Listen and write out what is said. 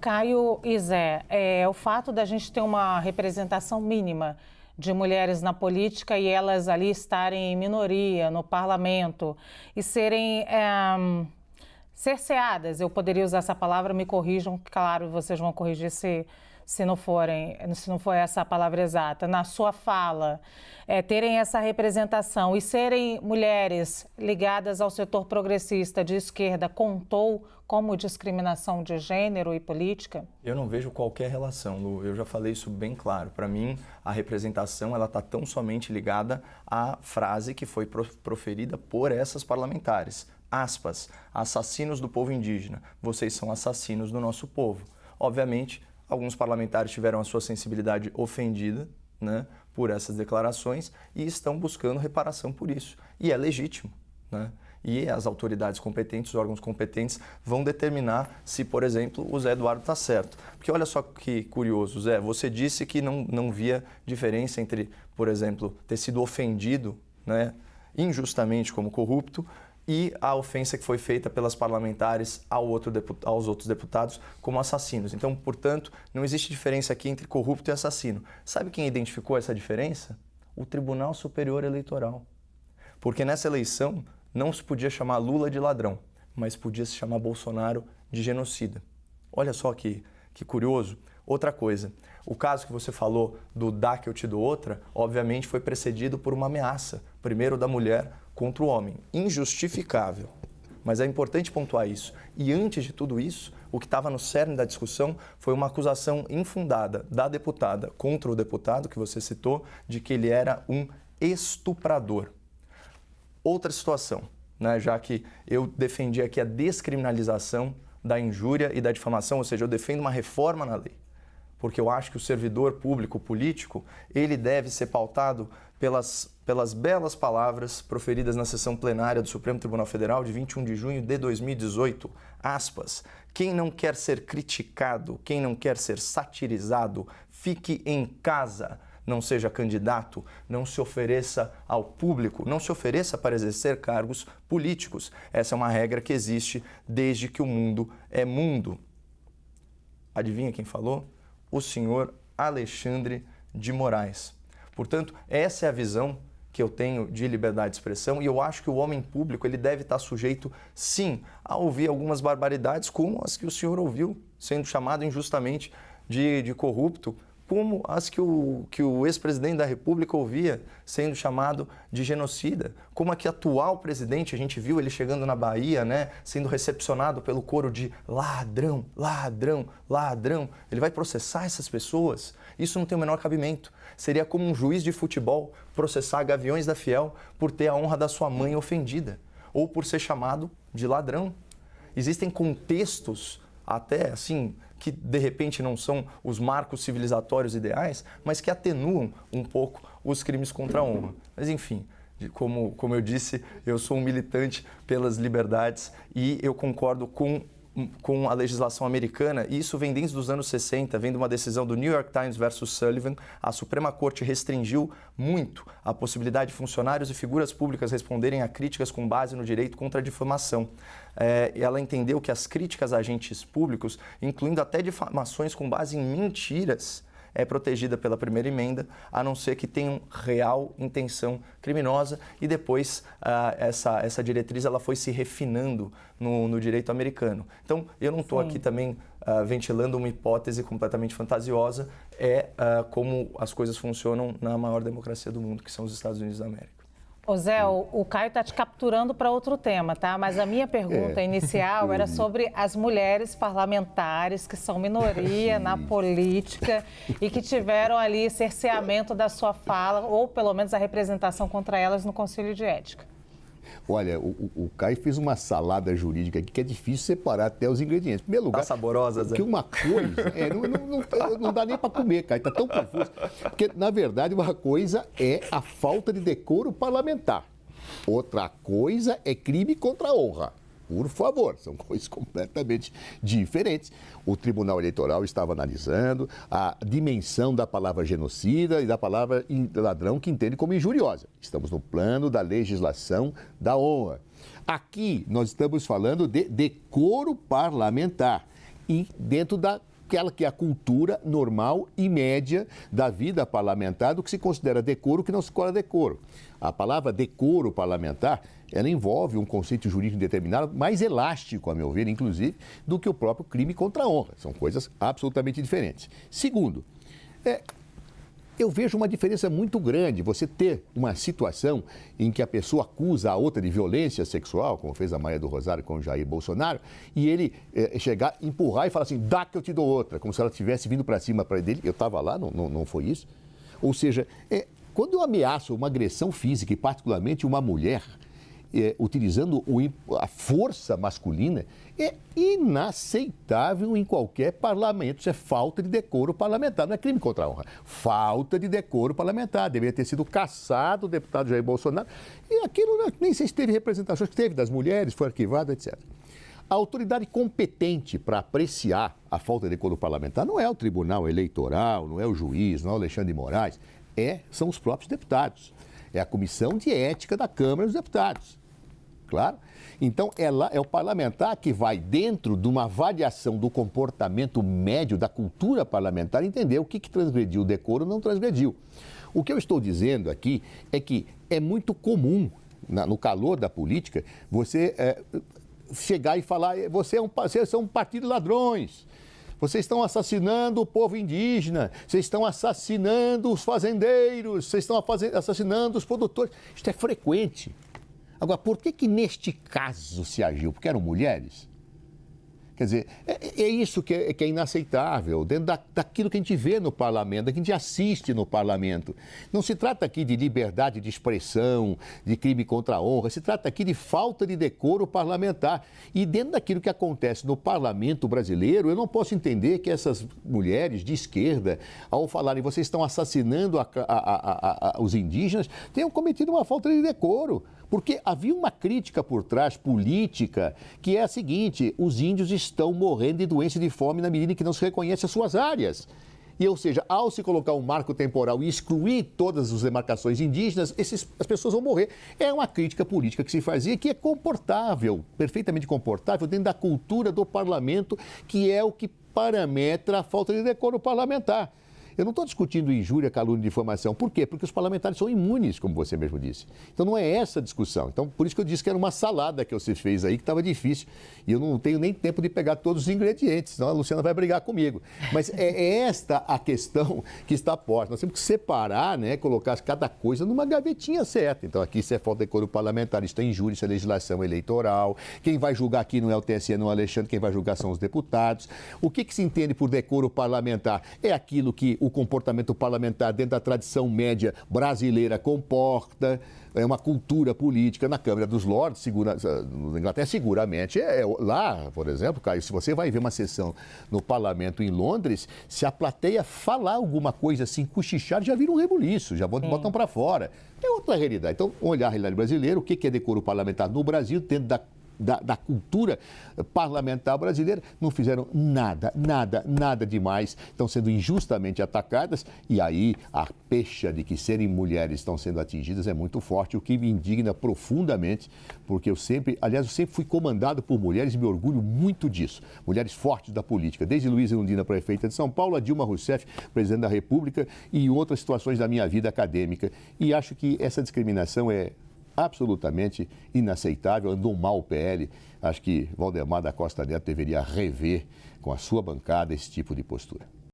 Caio e Zé, o fato da gente ter uma representação mínima de mulheres na política e elas ali estarem em minoria no parlamento e serem cerceadas, eu poderia usar essa palavra, me corrijam, claro, vocês vão corrigir se não for essa a palavra exata, na sua fala, terem essa representação e serem mulheres ligadas ao setor progressista de esquerda, contou como discriminação de gênero e política? Eu não vejo qualquer relação, Lu. Eu já falei isso bem claro. Para mim, a representação ela está tão somente ligada à frase que foi proferida por essas parlamentares. Aspas, assassinos do povo indígena. Vocês são assassinos do nosso povo. Obviamente, alguns parlamentares tiveram a sua sensibilidade ofendida, né, por essas declarações e estão buscando reparação por isso. E é legítimo, né? E as autoridades competentes, os órgãos competentes, vão determinar se, por exemplo, o Zé Eduardo está certo. Porque olha só que curioso, Zé, você disse que não via diferença entre, por exemplo, ter sido ofendido, né, injustamente como corrupto e a ofensa que foi feita pelas parlamentares aos outros deputados como assassinos. Então, portanto, não existe diferença aqui entre corrupto e assassino. Sabe quem identificou essa diferença? O Tribunal Superior Eleitoral. Porque nessa eleição não se podia chamar Lula de ladrão, mas podia se chamar Bolsonaro de genocida. Olha só que curioso. Outra coisa, o caso que você falou do dá que eu te dou outra, obviamente foi precedido por uma ameaça, primeiro da mulher contra o homem, injustificável. Mas é importante pontuar isso. E antes de tudo isso, o que estava no cerne da discussão foi uma acusação infundada da deputada contra o deputado que você citou, de que ele era um estuprador. Outra situação, né, já que eu defendi aqui a descriminalização da injúria e da difamação, ou seja, eu defendo uma reforma na lei, porque eu acho que o servidor público político, ele deve ser pautado pelas belas palavras proferidas na sessão plenária do Supremo Tribunal Federal de 21 de junho de 2018, aspas, quem não quer ser criticado, quem não quer ser satirizado, fique em casa, não seja candidato, não se ofereça ao público, não se ofereça para exercer cargos políticos. Essa é uma regra que existe desde que o mundo é mundo. Adivinha quem falou? O senhor Alexandre de Moraes. Portanto, essa é a visão que eu tenho de liberdade de expressão e eu acho que o homem público ele deve estar sujeito, sim, a ouvir algumas barbaridades como as que o senhor ouviu, sendo chamado injustamente de corrupto, como as que o ex-presidente da República ouvia, sendo chamado de genocida, como a que atual presidente, a gente viu ele chegando na Bahia, né, sendo recepcionado pelo coro de ladrão, ladrão, ladrão. Ele vai processar essas pessoas? Isso não tem o menor cabimento. Seria como um juiz de futebol processar Gaviões da Fiel por ter a honra da sua mãe ofendida, ou por ser chamado de ladrão. Existem contextos até assim, que de repente não são os marcos civilizatórios ideais, mas que atenuam um pouco os crimes contra a honra. Mas enfim, como eu disse, eu sou um militante pelas liberdades e eu concordo com a legislação americana, e isso vem desde os anos 60, vem de uma decisão do New York Times versus Sullivan. A Suprema Corte restringiu muito a possibilidade de funcionários e figuras públicas responderem a críticas com base no direito contra a difamação. Ela entendeu que as críticas a agentes públicos, incluindo até difamações com base em mentiras, é protegida pela primeira emenda, a não ser que tenham real intenção criminosa, e depois essa diretriz ela foi se refinando no direito americano. Então, eu não estou aqui também ventilando uma hipótese completamente fantasiosa, como as coisas funcionam na maior democracia do mundo, que são os Estados Unidos da América. Ô Zé, o Caio está te capturando para outro tema, tá? Mas a minha pergunta inicial era sobre as mulheres parlamentares que são minoria na política e que tiveram ali cerceamento da sua fala, ou pelo menos a representação contra elas no Conselho de Ética. Olha, o Caio fez uma salada jurídica aqui que é difícil separar até os ingredientes. Em primeiro lugar, tá saborosa, Zé. Que uma coisa, não dá nem para comer, Caio, tá tão confuso. Porque, na verdade, uma coisa é a falta de decoro parlamentar. Outra coisa é crime contra a honra. Por favor, são coisas completamente diferentes. O Tribunal Eleitoral estava analisando a dimensão da palavra genocida e da palavra ladrão, que entende como injuriosa. Estamos no plano da legislação da honra. Aqui nós estamos falando de decoro parlamentar, e dentro daquela que é a cultura normal e média da vida parlamentar, do que se considera decoro, que não se considera decoro. A palavra decoro parlamentar, ela envolve um conceito jurídico determinado, mais elástico, a meu ver, inclusive, do que o próprio crime contra a honra. São coisas absolutamente diferentes. Segundo, eu vejo uma diferença muito grande você ter uma situação em que a pessoa acusa a outra de violência sexual, como fez a Maia do Rosário com o Jair Bolsonaro, e ele chegar, empurrar e falar assim, dá que eu te dou outra, como se ela tivesse vindo para cima para dele. Eu estava lá, não foi isso. Ou seja, quando eu ameaço uma agressão física, e particularmente uma mulher, utilizando a força masculina, é inaceitável em qualquer parlamento. Isso é falta de decoro parlamentar, não é crime contra a honra. Falta de decoro parlamentar. Deveria ter sido cassado o deputado Jair Bolsonaro. E aquilo nem sei se teve representações, que teve das mulheres, foi arquivado, etc. A autoridade competente para apreciar a falta de decoro parlamentar não é o Tribunal Eleitoral, não é o juiz, não é o Alexandre de Moraes, são os próprios deputados. É a Comissão de Ética da Câmara dos Deputados. Claro? Então, ela é o parlamentar que vai, dentro de uma avaliação do comportamento médio, da cultura parlamentar, entender o que transgrediu o decoro ou não transgrediu. O que eu estou dizendo aqui é que é muito comum, no calor da política, você chegar e falar, vocês são um partido de ladrões. Vocês estão assassinando o povo indígena, vocês estão assassinando os fazendeiros, vocês estão assassinando os produtores. Isto é frequente. Agora, por que neste caso se agiu? Porque eram mulheres? Quer dizer, é isso que é inaceitável, dentro daquilo que a gente vê no parlamento, que a gente assiste no parlamento. Não se trata aqui de liberdade de expressão, de crime contra a honra, se trata aqui de falta de decoro parlamentar. E dentro daquilo que acontece no parlamento brasileiro, eu não posso entender que essas mulheres de esquerda, ao falarem vocês estão assassinando os indígenas, tenham cometido uma falta de decoro. Porque havia uma crítica por trás, política, que é a seguinte: os índios estão morrendo de doença e de fome na medida em que não se reconhece as suas áreas. E, ou seja, ao se colocar um marco temporal e excluir todas as demarcações indígenas, as pessoas vão morrer. É uma crítica política que se fazia, que é comportável, perfeitamente comportável, dentro da cultura do parlamento, que é o que parametra a falta de decoro parlamentar. Eu não estou discutindo injúria, calúnia e difamação. Por quê? Porque os parlamentares são imunes, como você mesmo disse. Então, não é essa a discussão. Então, por isso que eu disse que era uma salada que você fez aí, que estava difícil. E eu não tenho nem tempo de pegar todos os ingredientes, senão a Luciana vai brigar comigo. Mas é esta a questão que está posta. Nós temos que separar, né, colocar cada coisa numa gavetinha certa. Então, aqui isso é falta de decoro parlamentar, isso é injúria, isso é legislação eleitoral. Quem vai julgar aqui não é o TSE, não é o Alexandre, quem vai julgar são os deputados. O que se entende por decoro parlamentar? É aquilo que o comportamento parlamentar dentro da tradição média brasileira comporta, é uma cultura política. Na Câmara dos Lordes, na Inglaterra, seguramente, lá, por exemplo, Caio, se você vai ver uma sessão no parlamento em Londres, se a plateia falar alguma coisa assim, cochichar, já vira um rebuliço, já botam para fora. É outra realidade. Então, olhar a realidade brasileira, o que é decoro parlamentar no Brasil, dentro da cultura parlamentar brasileira, não fizeram nada demais, estão sendo injustamente atacadas, e aí a pecha de que serem mulheres estão sendo atingidas é muito forte, o que me indigna profundamente, porque eu sempre fui comandado por mulheres e me orgulho muito disso, mulheres fortes da política, desde Luísa Erundina, prefeita de São Paulo, a Dilma Rousseff, presidente da República, e outras situações da minha vida acadêmica, e acho que essa discriminação é absolutamente inaceitável, andou mal o PL. Acho que Valdemar da Costa Neto deveria rever com a sua bancada esse tipo de postura.